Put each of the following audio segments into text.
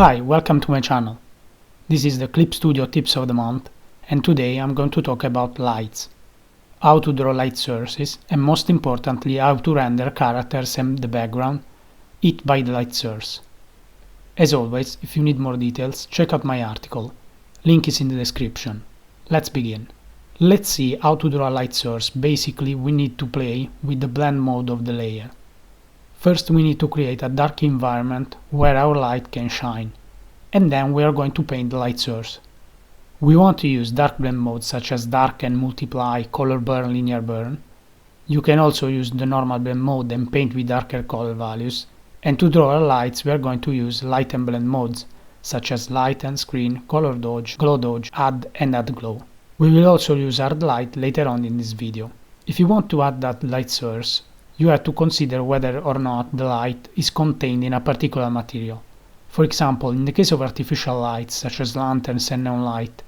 Hi, welcome to my channel. This is the Clip Studio Tips of the Month, and today I'm going to talk about lights, how to draw light sources, and most importantly how to render characters and the background hit by the light source. As always, if you need more details, check out my article. Link is in the description. Let's begin. Let's see how to draw a light source. Basically, we need to play with the blend mode of the layer. First we need to create a dark environment where our light can shine, and then we are going to paint the light source. We want to use dark blend modes such as darken, multiply, color burn, linear burn. You can also use the normal blend mode and paint with darker color values, and to draw our lights we are going to use light and blend modes such as lighten, screen, color dodge, glow dodge, add and add glow. We will also use hard light later on in this video. If you want to add that light source, you have to consider whether or not the light is contained in a particular material. For example, in the case of artificial lights such as lanterns and neon light,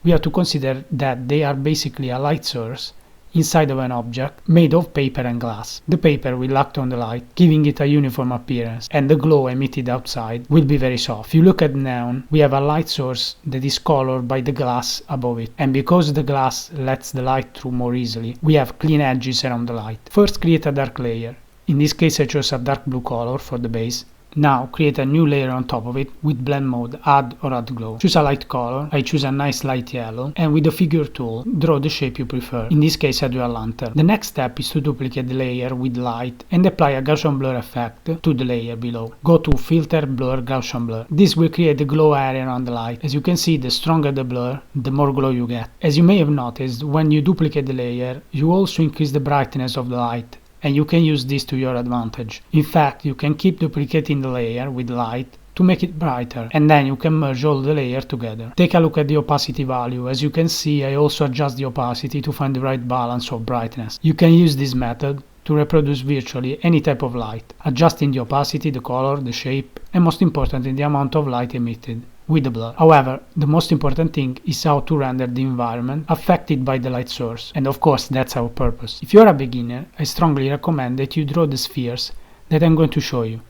we have to consider that they are basically a light source inside of an object made of paper and glass. The paper will act on the light, giving it a uniform appearance, and the glow emitted outside will be very soft. If you look at neon, we have a light source that is colored by the glass above it, and because the glass lets the light through more easily, we have clean edges around the light. First, create a dark layer. In this case I chose a dark blue color for the base. Now create a new layer on top of it with blend mode, add or add glow. Choose a light color, I choose a nice light yellow, and with the figure tool, draw the shape you prefer. In this case I do a lantern. The next step is to duplicate the layer with light and apply a Gaussian blur effect to the layer below. Go to Filter, Blur, Gaussian blur. This will create the glow area around the light. As you can see, the stronger the blur, the more glow you get. As you may have noticed, when you duplicate the layer, you also increase the brightness of the light, and you can use this to your advantage. In fact, you can keep duplicating the layer with light to make it brighter, and then you can merge all the layers together. Take a look at the opacity value. As you can see, I also adjust the opacity to find the right balance of brightness. You can use this method to reproduce virtually any type of light, adjusting the opacity, the color, the shape, and most importantly, the amount of light emitted with the blur. However, the most important thing is how to render the environment affected by the light source, and of course that's our purpose. If you are a beginner, I strongly recommend that you draw the spheres that I'm going to show you.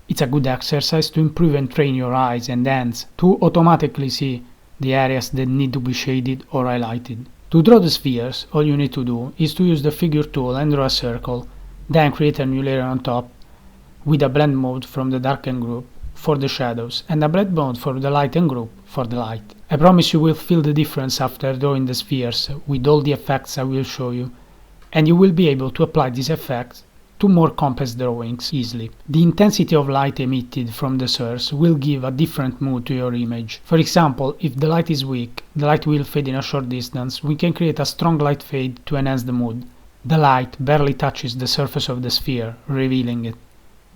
It's a good exercise to improve and train your eyes and hands to automatically see the areas that need to be shaded or highlighted. To draw the spheres, all you need to do is to use the figure tool and draw a circle, then create a new layer on top with a blend mode from the darken group for the shadows, and a blend mode for the lighten group for the light. I promise you will feel the difference after drawing the spheres with all the effects I will show you, and you will be able to apply these effects to more complex drawings easily. The intensity of light emitted from the source will give a different mood to your image. For example, if the light is weak, the light will fade in a short distance. We can create a strong light fade to enhance the mood. The light barely touches the surface of the sphere, revealing it.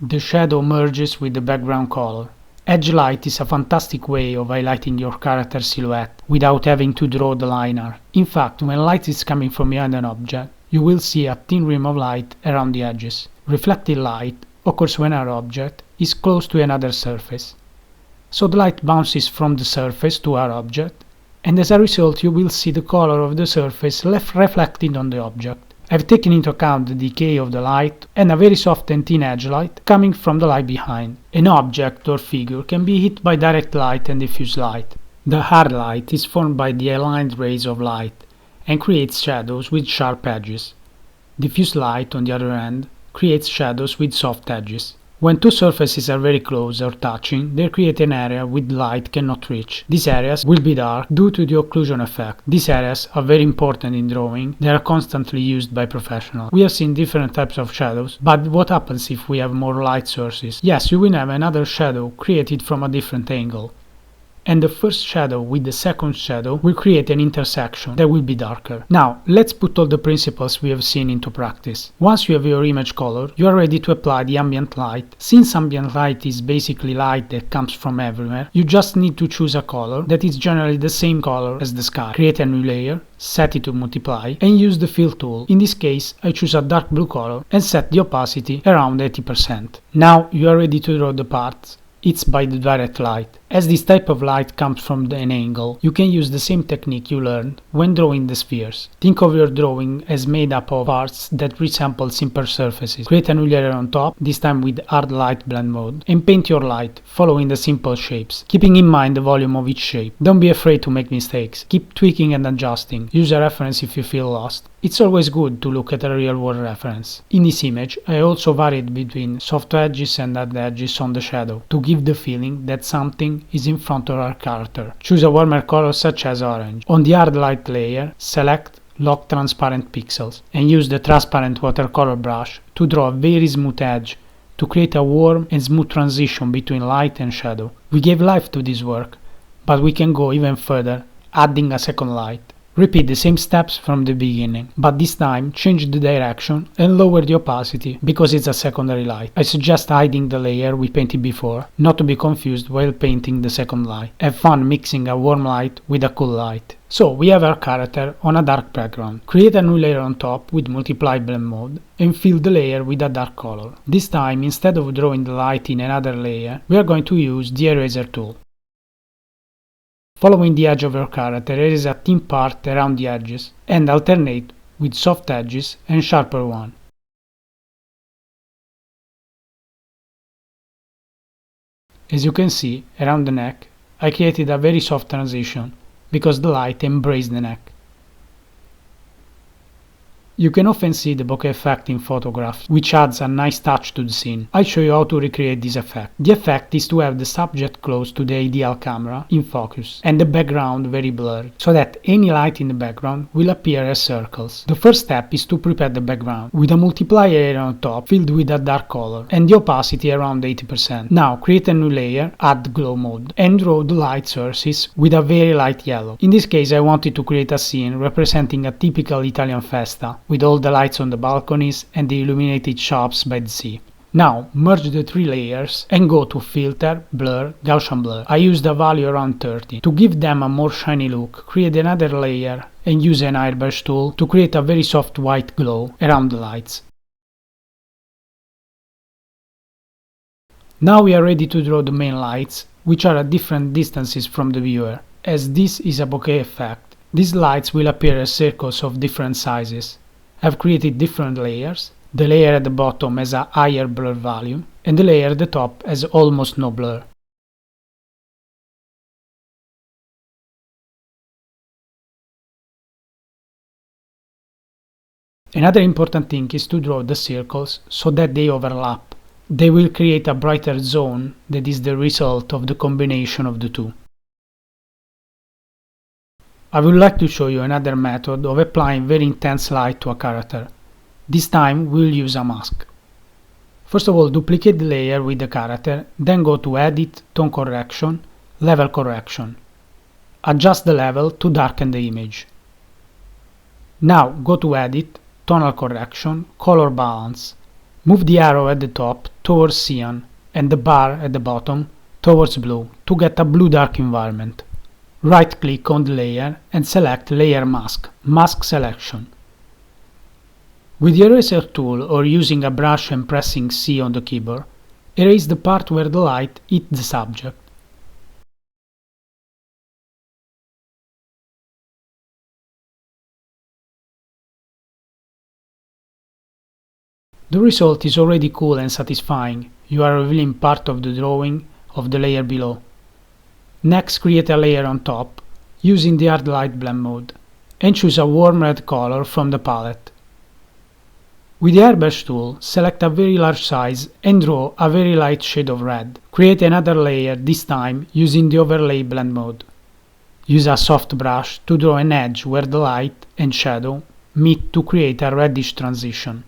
The shadow merges with the background color. Edge light is a fantastic way of highlighting your character silhouette without having to draw the line art. In fact, when light is coming from behind an object, you will see a thin rim of light around the edges. Reflected light occurs when our object is close to another surface. So the light bounces from the surface to our object, and as a result you will see the color of the surface left reflected on the object. I've taken into account the decay of the light and a very soft and thin edge light coming from the light behind. An object or figure can be hit by direct light and diffuse light. The hard light is formed by the aligned rays of light and creates shadows with sharp edges. Diffuse light, on the other hand, creates shadows with soft edges. When two surfaces are very close or touching, they create an area which light cannot reach. These areas will be dark due to the occlusion effect. These areas are very important in drawing. They are constantly used by professionals. We have seen different types of shadows, but what happens if we have more light sources? Yes, you will have another shadow created from a different angle. And the first shadow with the second shadow will create an intersection that will be darker. Now, let's put all the principles we have seen into practice. Once you have your image color, you are ready to apply the ambient light. Since ambient light is basically light that comes from everywhere, you just need to choose a color that is generally the same color as the sky. Create a new layer, set it to multiply, and use the fill tool. In this case, I choose a dark blue color and set the opacity around 80%. Now you are ready to draw the parts. It's by the direct light. As this type of light comes from an angle, you can use the same technique you learned when drawing the spheres. Think of your drawing as made up of parts that resemble simple surfaces. Create a new layer on top, this time with hard light blend mode, and paint your light, following the simple shapes, keeping in mind the volume of each shape. Don't be afraid to make mistakes. Keep tweaking and adjusting. Use a reference if you feel lost. It's always good to look at a real-world reference. In this image, I also varied between soft edges and hard edges on the shadow, to give the feeling that something is in front of our character. Choose a warmer color such as orange. On the hard light layer, select Lock Transparent Pixels and use the transparent watercolor brush to draw a very smooth edge to create a warm and smooth transition between light and shadow. We gave life to this work, but we can go even further, adding a second light. Repeat the same steps from the beginning, but this time change the direction and lower the opacity because it's a secondary light. I suggest hiding the layer we painted before, not to be confused while painting the second light. Have fun mixing a warm light with a cool light. So we have our character on a dark background. Create a new layer on top with multiply blend mode and fill the layer with a dark color. This time, instead of drawing the light in another layer, we are going to use the eraser tool. Following the edge of your character, erase a thin part around the edges and alternate with soft edges and sharper one. As you can see, around the neck, I created a very soft transition because the light embraced the neck. You can often see the bokeh effect in photographs, which adds a nice touch to the scene. I'll show you how to recreate this effect. The effect is to have the subject close to the ideal camera in focus and the background very blurred, so that any light in the background will appear as circles. The first step is to prepare the background, with a multiplier area on top filled with a dark color and the opacity around 80%. Now create a new layer, add glow mode, and draw the light sources with a very light yellow. In this case I wanted to create a scene representing a typical Italian festa, with all the lights on the balconies and the illuminated shops by the sea. Now merge the three layers and go to Filter, Blur, Gaussian Blur. I used a value around 30. To give them a more shiny look, create another layer and use an airbrush tool to create a very soft white glow around the lights. Now we are ready to draw the main lights, which are at different distances from the viewer. As this is a bokeh effect, these lights will appear as circles of different sizes. I've created different layers. The layer at the bottom has a higher blur value, and the layer at the top has almost no blur. Another important thing is to draw the circles so that they overlap. They will create a brighter zone that is the result of the combination of the two. I would like to show you another method of applying very intense light to a character. This time we'll use a mask. First of all, duplicate the layer with the character, then go to Edit, Tone Correction, Level Correction. Adjust the level to darken the image. Now go to Edit, Tonal Correction, Color Balance. Move the arrow at the top towards cyan and the bar at the bottom towards blue to get a blue dark environment. Right-click on the layer and select Layer Mask, Mask Selection. With the eraser tool or using a brush and pressing C on the keyboard, erase the part where the light hit the subject. The result is already cool and satisfying. You are revealing part of the drawing of the layer below. Next, create a layer on top, using the hard light blend mode, and choose a warm red color from the palette. With the airbrush tool, select a very large size and draw a very light shade of red. Create another layer, this time using the overlay blend mode. Use a soft brush to draw an edge where the light and shadow meet to create a reddish transition.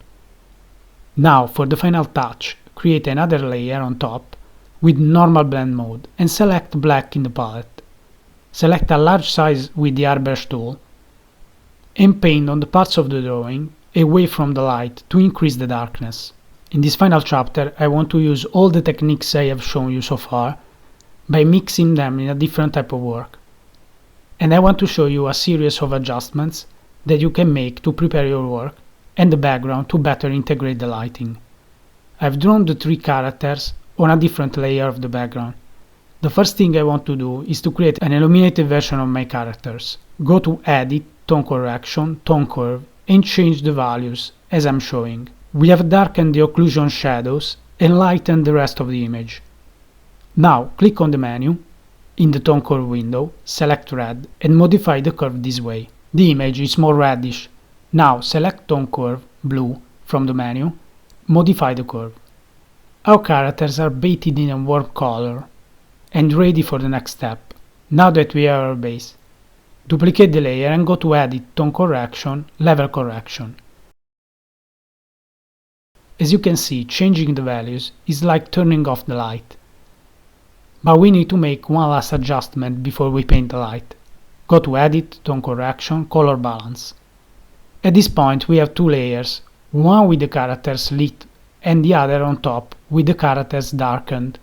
Now, for the final touch, create another layer on top with normal blend mode and select black in the palette. Select a large size with the airbrush tool and paint on the parts of the drawing away from the light to increase the darkness. In this final chapter I want to use all the techniques I have shown you so far by mixing them in a different type of work. And I want to show you a series of adjustments that you can make to prepare your work and the background to better integrate the lighting. I've drawn the three characters on a different layer of the background. The first thing I want to do is to create an illuminated version of my characters. Go to Edit, Tone Correction, Tone Curve, and change the values as I'm showing. We have darkened the occlusion shadows and lightened the rest of the image. Now click on the menu, in the Tone Curve window, select Red and modify the curve this way. The image is more reddish. Now select Tone Curve, Blue, from the menu, modify the curve. Our characters are painted in a warm color and ready for the next step. Now that we have our base, duplicate the layer and go to Edit, Tone Correction, Level Correction. As you can see, changing the values is like turning off the light. But we need to make one last adjustment before we paint the light. Go to Edit, Tone Correction, Color Balance. At this point we have two layers, one with the characters lit and the other on top with the characters darkened,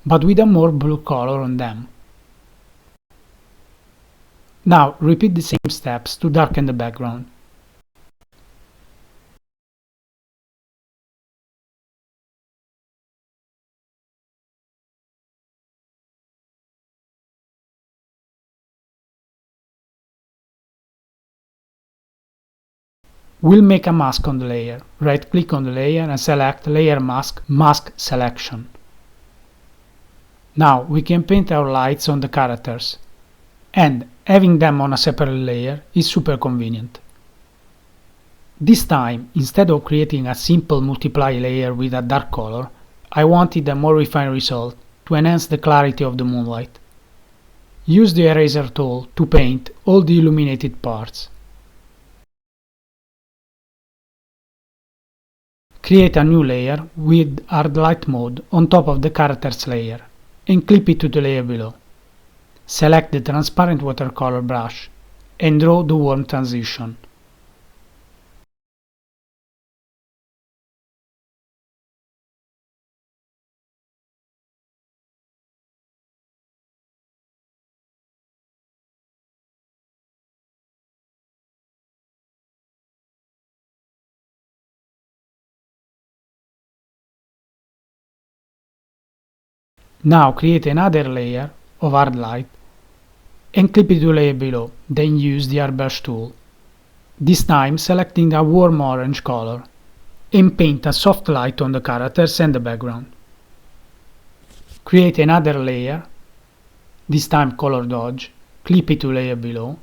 but with a more blue color on them. Now repeat the same steps to darken the background. We'll make a mask on the layer. Right-click on the layer and select Layer Mask, Mask Selection. Now we can paint our lights on the characters, and having them on a separate layer is super convenient. This time, instead of creating a simple multiply layer with a dark color, I wanted a more refined result to enhance the clarity of the moonlight. Use the eraser tool to paint all the illuminated parts. Create a new layer with hard light mode on top of the characters layer and clip it to the layer below. Select the transparent watercolor brush and draw the warm transition. Now create another layer of hard light and clip it to the layer below, then use the airbrush tool. This time selecting a warm orange color and paint a soft light on the characters and the background. Create another layer, this time color dodge, clip it to layer below.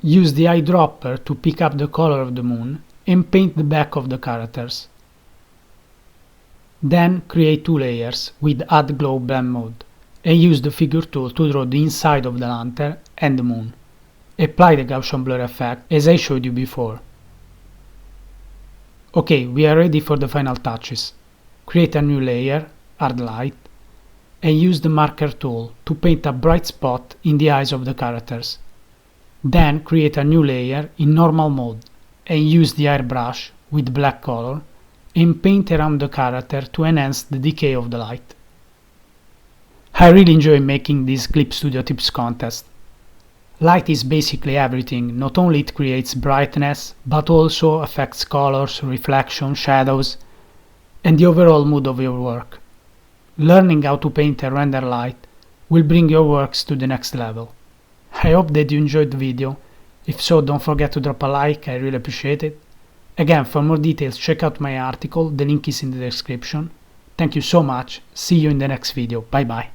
Use the eyedropper to pick up the color of the moon and paint the back of the characters. Then create two layers with Add Glow Blend mode and use the figure tool to draw the inside of the lantern and the moon. Apply the Gaussian blur effect as I showed you before. Okay, we are ready for the final touches. Create a new layer, Hard Light, and use the marker tool to paint a bright spot in the eyes of the characters. Then create a new layer in normal mode and use the airbrush with black color and paint around the character to enhance the decay of the light. I really enjoy making this Clip Studio Tips contest. Light is basically everything. Not only it creates brightness, but also affects colors, reflection, shadows, and the overall mood of your work. Learning how to paint and render light will bring your works to the next level. I hope that you enjoyed the video. If so, don't forget to drop a like, I really appreciate it. Again, for more details, check out my article, the link is in the description. Thank you so much, see you in the next video, bye bye.